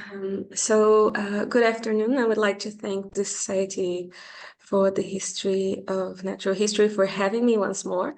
Good afternoon. I would like to thank the Society for the History of Natural History for having me once more.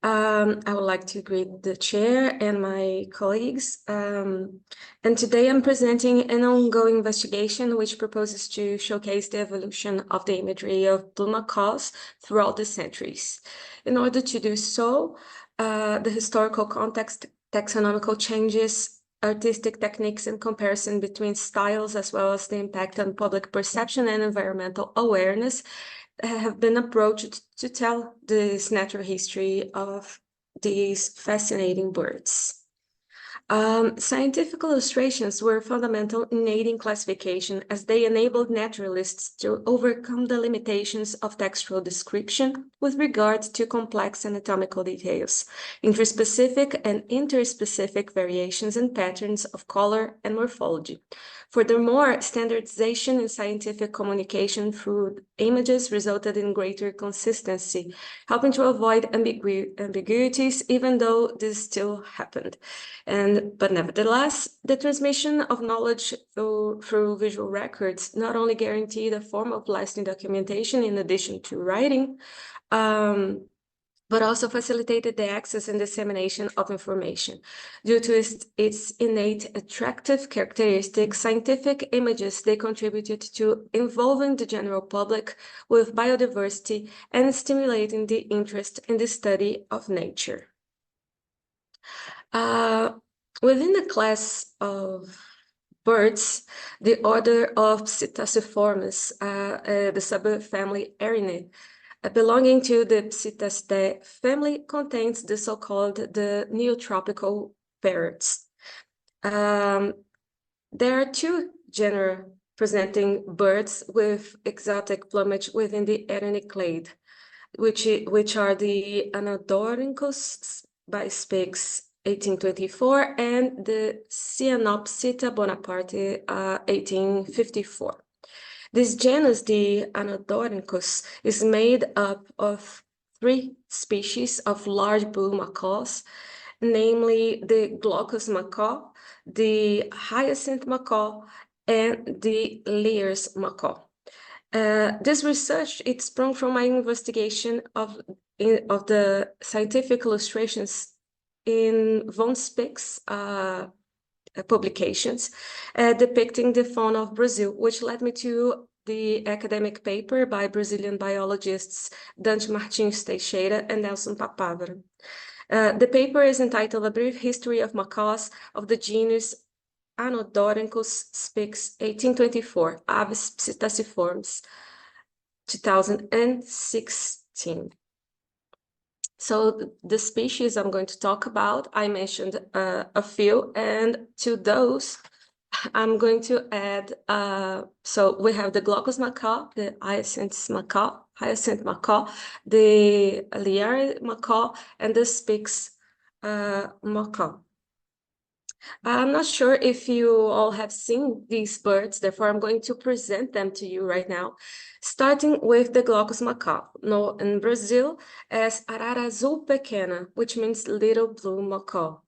I would like to greet the chair and my colleagues. And today I'm presenting an ongoing investigation which proposes to showcase the evolution of the imagery of blue macaws throughout the centuries. In order to do so, the historical context, taxonomical changes, artistic techniques and comparison between styles, as well as the impact on public perception and environmental awareness, have been approached to tell this natural history of these fascinating birds. Scientific illustrations were fundamental in aiding classification as they enabled naturalists to overcome the limitations of textual description with regard to complex anatomical details, intraspecific and interspecific variations and patterns of color and morphology. Furthermore, standardization in scientific communication through images resulted in greater consistency, helping to avoid ambiguities, even though this still happened. But nevertheless, the transmission of knowledge through visual records not only guaranteed a form of lasting documentation in addition to writing, but also facilitated the access and dissemination of information. Due to its innate attractive characteristics, scientific images, they contributed to involving the general public with biodiversity and stimulating the interest in the study of nature. Within the class of birds, the order of Psittaciformes, the subfamily Erininae, belonging to the Psittacidae family, contains the so-called the neotropical parrots. There are two genera presenting birds with exotic plumage within the Erininae clade, which are the Anodorhynchus by Spix 1824 and the Cyanopsita bonaparte 1854. This genus, the Anodorhynchus, is made up of 3 species of large blue macaws, namely the glaucus macaw, the hyacinth macaw, and the Lear's macaw. This research, it sprung from my investigation of the scientific illustrations in von Spix publications depicting the fauna of Brazil, which led me to the academic paper by Brazilian biologists Dante Teixeira and Nelson Papavero. The paper is entitled A Brief History of Macaws of the genus Anodorhynchus Spix 1824, Aves Psittaciformes, 2016. So the species I'm going to talk about, I mentioned a few, and to those, I'm going to add, so we have the glaucus macaw, the hyacinth macaw, the Lear macaw, and the Spix macaw. I'm not sure if you all have seen these birds, therefore I'm going to present them to you right now, starting with the glaucus macaw, known in Brazil as arara azul pequena, which means little blue macaw.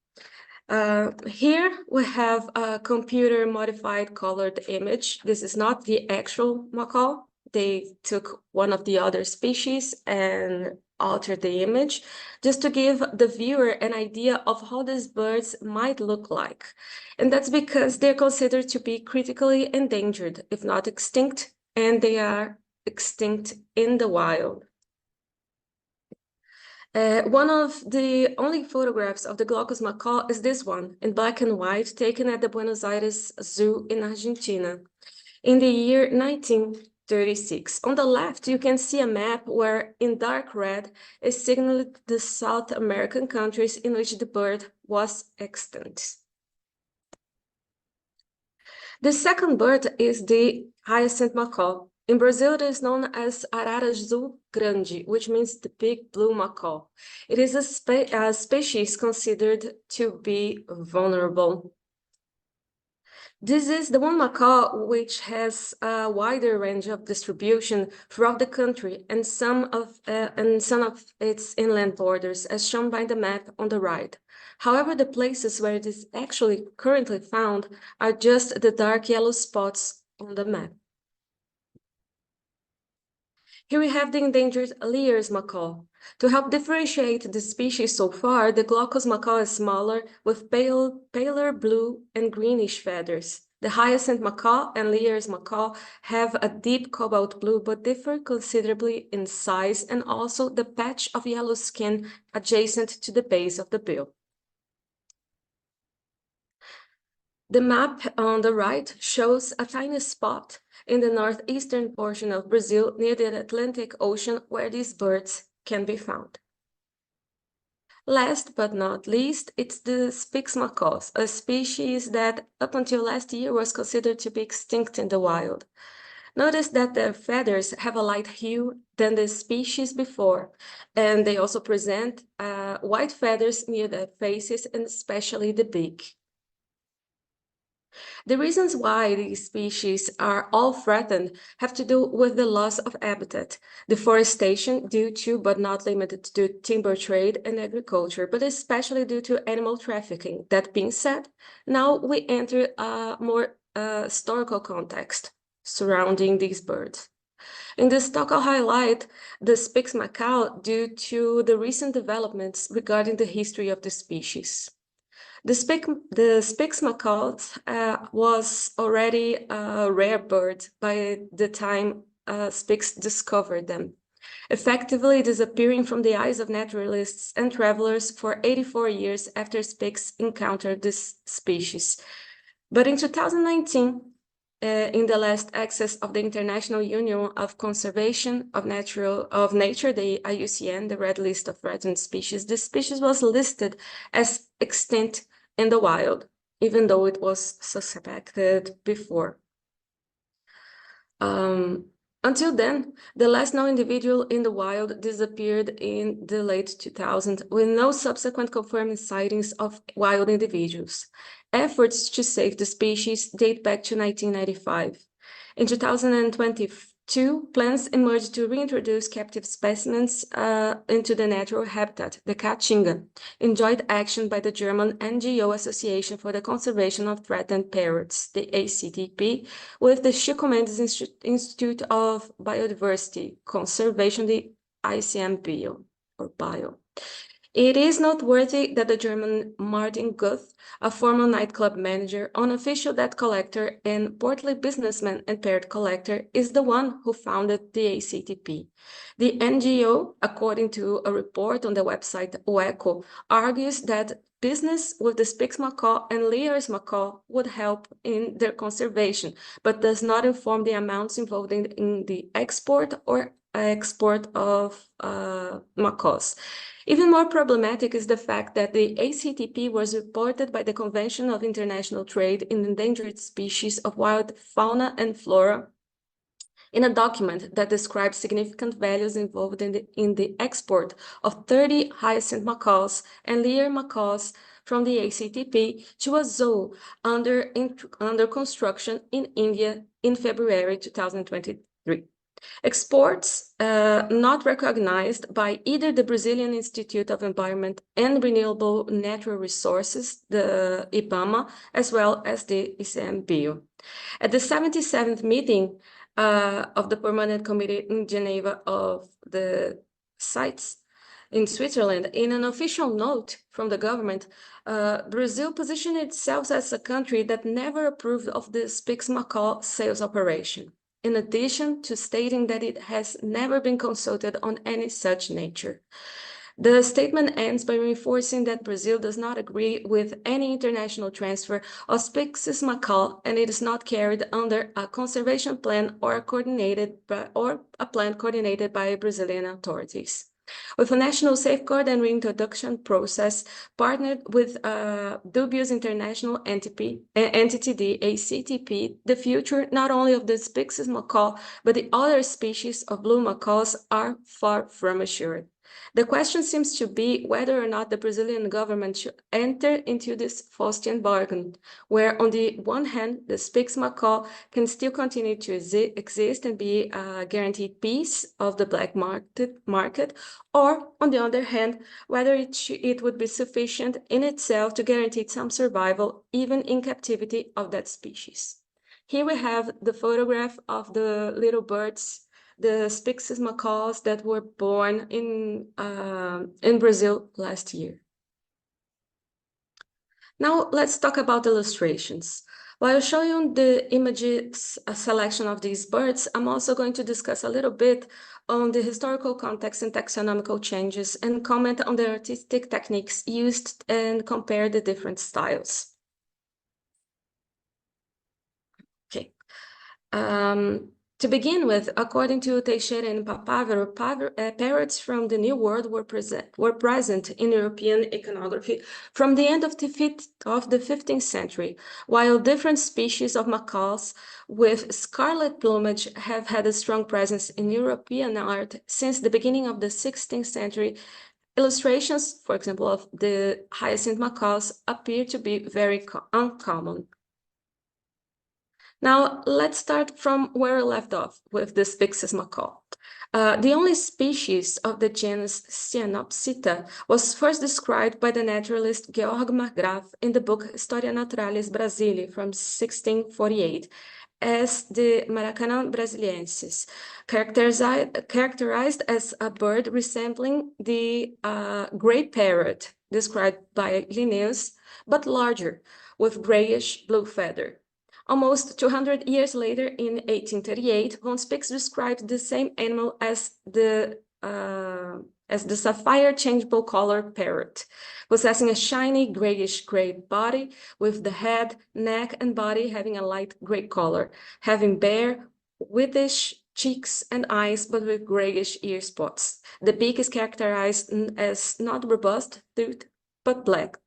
Here we have a computer-modified colored image. This is not the actual macaw. They took one of the other species and altered the image just to give the viewer an idea of how these birds might look like. And that's because they're considered to be critically endangered, if not extinct, and they are extinct in the wild. One of the only photographs of the glaucus macaw is this one, in black and white, taken at the Buenos Aires Zoo in Argentina in the year 1936. On the left, you can see a map where, in dark red, is signaled the South American countries in which the bird was extant. The second bird is the hyacinth macaw. In Brazil, it is known as arara azul grande, which means the big blue macaw. It is a species considered to be vulnerable. This is the one macaw which has a wider range of distribution throughout the country and some of its inland borders, as shown by the map on the right. However, the places where it is actually currently found are just the dark yellow spots on the map. Here we have the endangered Lear's macaw. To help differentiate the species so far, the glaucus macaw is smaller with paler blue and greenish feathers. The hyacinth macaw and Lear's macaw have a deep cobalt blue but differ considerably in size and also the patch of yellow skin adjacent to the base of the bill. The map on the right shows a tiny spot in the northeastern portion of Brazil near the Atlantic Ocean where these birds can be found. Last but not least, it's the Spix macaws, a species that up until last year was considered to be extinct in the wild. Notice that their feathers have a light hue than the species before, and they also present white feathers near their faces and especially the beak. The reasons why these species are all threatened have to do with the loss of habitat, deforestation due to, but not limited to, timber trade and agriculture, but especially due to animal trafficking. That being said, now we enter a more historical context surrounding these birds. In this talk, I'll highlight the Spix macaw due to the recent developments regarding the history of the species. The Spix macaw was already a rare bird by the time Spix discovered them, effectively disappearing from the eyes of naturalists and travelers for 84 years after Spix encountered this species. But in 2019, in the last access of the International Union of Conservation of Nature, the IUCN, the Red List of Threatened Species, this species was listed as extinct in the wild, even though it was suspected before. Until then, the last known individual in the wild disappeared in the late 2000s with no subsequent confirmed sightings of wild individuals. Efforts to save the species date back to 1995. In 2022, plans emerged to reintroduce captive specimens into the natural habitat, the Caatinga, in joint action by the German NGO Association for the Conservation of Threatened Parrots, the ACTP, with the Chico Mendes Institute of Biodiversity Conservation, the ICMBio, or Bio. It is noteworthy that the German Martin Guth, a former nightclub manager, unofficial debt collector, and portly businessman and parrot collector, is the one who founded the ACTP. The NGO, according to a report on the website OECO, argues that business with the Spix macaw and Lear's macaw would help in their conservation, but does not inform the amounts involved in the export or export of macaws. Even more problematic is the fact that the ACTP was reported by the Convention of International Trade in Endangered Species of Wild Fauna and Flora in a document that describes significant values involved in the export of 30 hyacinth macaws and Lear macaws from the ACTP to a zoo under construction in India in February 2023. Exports not recognized by either the Brazilian Institute of Environment and Renewable Natural Resources, the IBAMA, as well as the ICMBio. At the 77th meeting of the Permanent Committee in Geneva of the CITES in Switzerland, in an official note from the government, Brazil positioned itself as a country that never approved of the Spix macaw sales operation, in addition to stating that it has never been consulted on any such nature. The statement ends by reinforcing that Brazil does not agree with any international transfer of Spix macaw, and it is not carried under a conservation plan or a plan coordinated by Brazilian authorities. With a national safeguard and reintroduction process partnered with a dubious international entity, the ACTP, the future not only of the Spix macaw, but the other species of blue macaws are far from assured. The question seems to be whether or not the Brazilian government should enter into this Faustian bargain, where on the one hand, the Spix macaw can still continue to exist and be a guaranteed piece of the black market, or on the other hand, whether it would be sufficient in itself to guarantee some survival, even in captivity, of that species. Here we have the photograph of the little birds, the Spix macaws that were born in Brazil last year. Now let's talk about illustrations. While showing the images selection of these birds, I'm also going to discuss a little bit on the historical context and taxonomical changes and comment on the artistic techniques used and compare the different styles. Okay. To begin with, according to Teixeira and Papavero, parrots from the New World were present in European iconography from the end of the 15th century, while different species of macaws with scarlet plumage have had a strong presence in European art since the beginning of the 16th century. Illustrations, for example, of the hyacinth macaws appear to be very uncommon. Now, let's start from where we left off with the Spix macaw. The only species of the genus Cyanopsita was first described by the naturalist Georg Marggraf in the book Historia Naturalis Brasiliae from 1648 as the Maracanã brasiliensis, characterized as a bird resembling the gray parrot described by Linnaeus, but larger, with grayish-blue feather. Almost 200 years later, in 1838, von Spix described the same animal as the sapphire changeable color parrot, possessing a shiny grayish-gray body, with the head, neck, and body having a light gray color, having bare, whitish cheeks and eyes, but with grayish ear spots. The beak is characterized as not robust tooth, but black.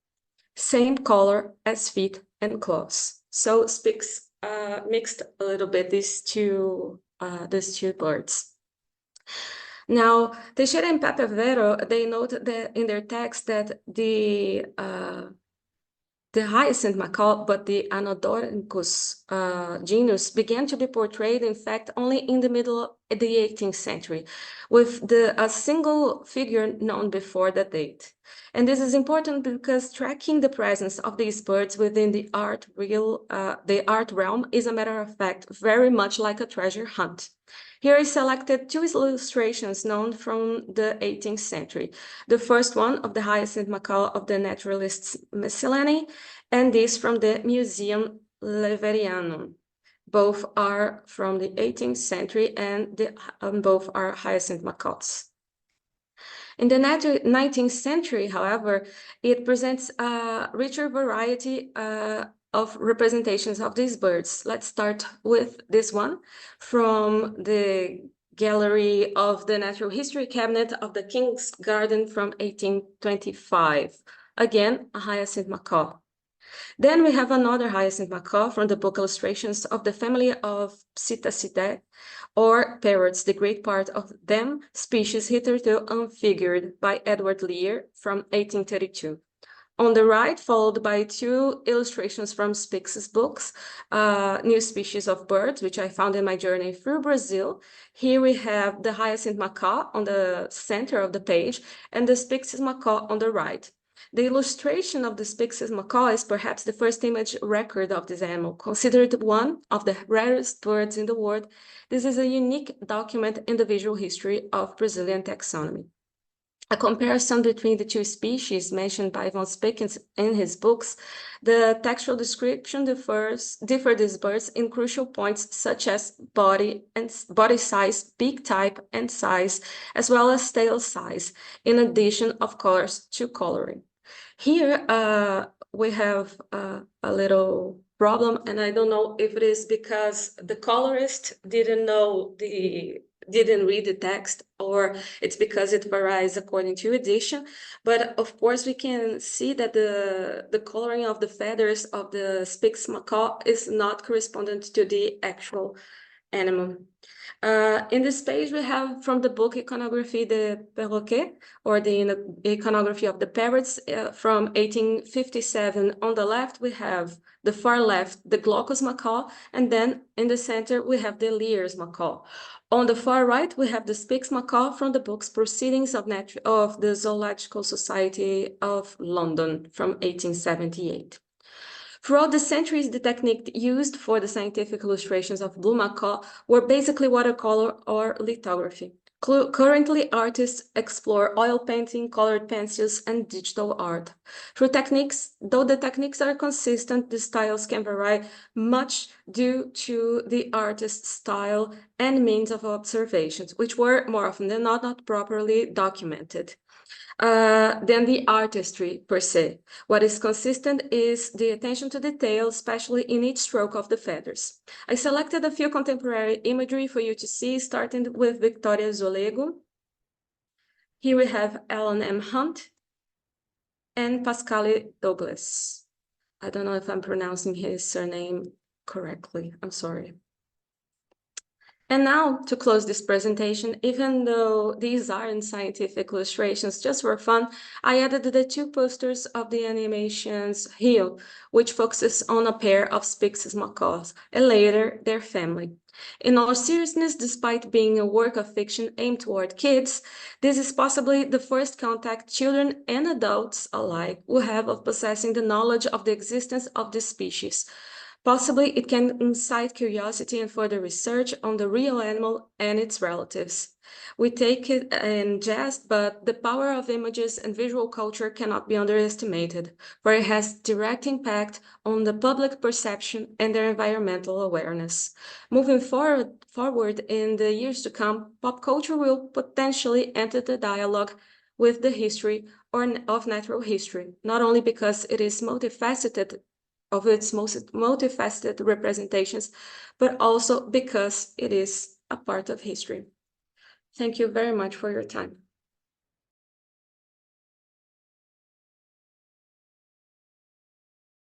Same color as feet and claws. So Spix mixed a little bit these two birds. Now, Teixeira and Papavero, they note that in their text that the hyacinth macaw, but the Anodorhynchus genus began to be portrayed, in fact, only in the middle of the 18th century, with a single figure known before that date. And this is important because tracking the presence of these birds within the art realm is, a matter of fact, very much like a treasure hunt. Here I selected two illustrations known from the 18th century. The first one of the hyacinth macaw of the naturalists Miscellany, and this from the Museum Leverianum. Both are from the 18th century, and both are hyacinth macaws. In the 19th century, however, it presents a richer variety of representations of these birds. Let's start with this one from the gallery of the Natural History Cabinet of the King's Garden from 1825. Again, a hyacinth macaw. Then we have another hyacinth macaw from the book Illustrations of the family of Psittacidae, or parrots, the great part of them species hitherto unfigured, by Edward Lear from 1832. On the right, followed by two illustrations from Spix's books, New Species of Birds, which I found in my journey through Brazil. Here we have the hyacinth macaw on the center of the page and the Spix's macaw on the right. The illustration of the Spix's macaw is perhaps the first image record of this animal. Considered one of the rarest birds in the world, this is a unique document in the visual history of Brazilian taxonomy. A comparison between the two species mentioned by von Spix in his books, the textual description differs these birds in crucial points such as body size, beak type and size, as well as tail size, in addition, of course, to coloring. Here we have a little problem, and I don't know if it is because the colorist didn't read the text, or it's because it varies according to edition. But of course, we can see that the coloring of the feathers of the Spix macaw is not correspondent to the actual animal. In this page, we have from the book Iconography de Perroquet, or the Iconography of the Parrots from 1857. On the left, we have the far left, the glaucus macaw, and then in the center, we have the Lear's macaw. On the far right, we have the Spix macaw from the book's Proceedings of the Zoological Society of London from 1878. Throughout the centuries, the technique used for the scientific illustrations of blue macaw were basically watercolor or lithography. Currently, artists explore oil painting, colored pencils, and digital art. Though the techniques are consistent, the styles can vary much due to the artist's style and means of observations, which were more often than not properly documented. Than the artistry per se. What is consistent is the attention to detail, especially in each stroke of the feathers. I selected a few contemporary imagery for you to see, starting with Victoria Zolego. Here we have Alan M. Hunt and Pascale Douglas. I don't know if I'm pronouncing his surname correctly. I'm sorry. And now, to close this presentation, even though these aren't scientific illustrations just for fun, I added the two posters of the animations Vieillot, which focuses on a pair of Spix's macaws, and later their family. In all seriousness, despite being a work of fiction aimed toward kids, this is possibly the first contact children and adults alike will have of possessing the knowledge of the existence of this species. Possibly it can incite curiosity and further research on the real animal and its relatives. We take it in jest, but the power of images and visual culture cannot be underestimated, for it has direct impact on the public perception and their environmental awareness. Moving forward in the years to come, pop culture will potentially enter the dialogue with the history of natural history, not only because it is multifaceted of its most multifaceted representations, but also because it is a part of history. Thank you very much for your time.